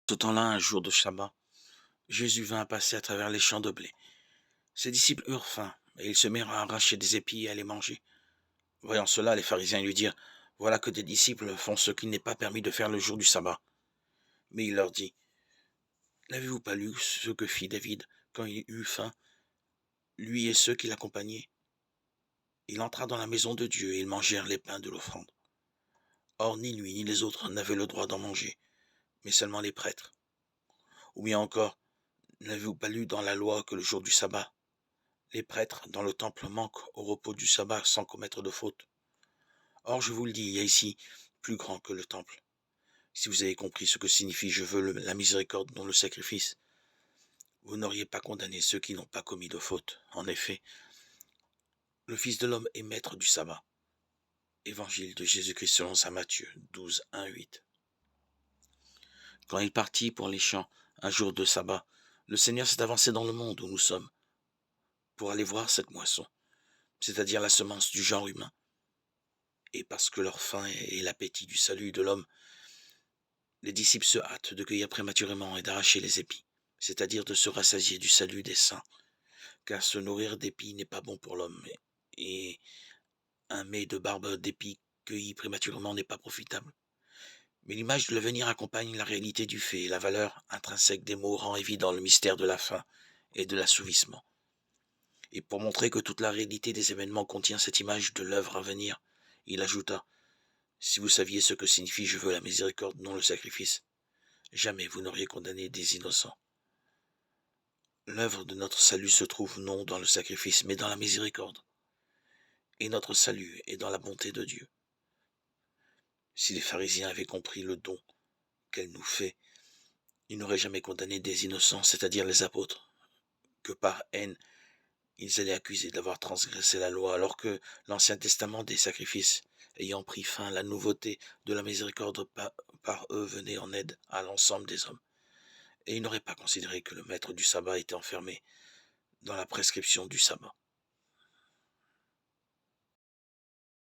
Ce temps-là, un jour de sabbat, Jésus vint passer à travers les champs de blé. Ses disciples eurent faim, et ils se mirent à arracher des épis et à les manger. Voyant cela, les pharisiens lui dirent, voilà que tes disciples font ce qu'il n'est pas permis de faire le jour du sabbat. Mais il leur dit, n'avez-vous pas lu ce que fit David quand il eut faim, lui et ceux qui l'accompagnaient? Il entra dans la maison de Dieu et ils mangèrent les pains de l'offrande. Or, ni lui ni les autres n'avaient le droit d'en manger, mais seulement les prêtres. Ou bien encore, n'avez-vous pas lu dans la loi que le jour du sabbat, les prêtres dans le temple manquent au repos du sabbat sans commettre de faute? Or, je vous le dis, il y a ici plus grand que le temple. Si vous avez compris ce que signifie je veux la miséricorde, non le sacrifice, vous n'auriez pas condamné ceux qui n'ont pas commis de faute. En effet, le Fils de l'homme est maître du sabbat. Évangile de Jésus-Christ selon saint Matthieu 12, 1, 8. Quand il partit pour les champs, un jour de sabbat, le Seigneur s'est avancé dans le monde où nous sommes, pour aller voir cette moisson, c'est-à-dire la semence du genre humain. Et parce que leur faim et l'appétit du salut de l'homme, les disciples se hâtent de cueillir prématurément et d'arracher les épis, c'est-à-dire de se rassasier du salut des saints, car se nourrir d'épis n'est pas bon pour l'homme, et un mets de barbe d'épis cueilli prématurément n'est pas profitable. Mais l'image de l'avenir accompagne la réalité du fait, et la valeur intrinsèque des mots rend évident le mystère de la faim et de l'assouvissement. Et pour montrer que toute la réalité des événements contient cette image de l'œuvre à venir, il ajouta, si vous saviez ce que signifie je veux la miséricorde, non le sacrifice, jamais vous n'auriez condamné des innocents. L'œuvre de notre salut se trouve non dans le sacrifice, mais dans la miséricorde. Et notre salut est dans la bonté de Dieu. Si les pharisiens avaient compris le don qu'elle nous fait, ils n'auraient jamais condamné des innocents, c'est-à-dire les apôtres, que par haine, ils allaient accuser d'avoir transgressé la loi, alors que l'Ancien Testament des sacrifices, ayant pris fin, la nouveauté de la miséricorde par eux venait en aide à l'ensemble des hommes. Et ils n'auraient pas considéré que le maître du sabbat était enfermé dans la prescription du sabbat.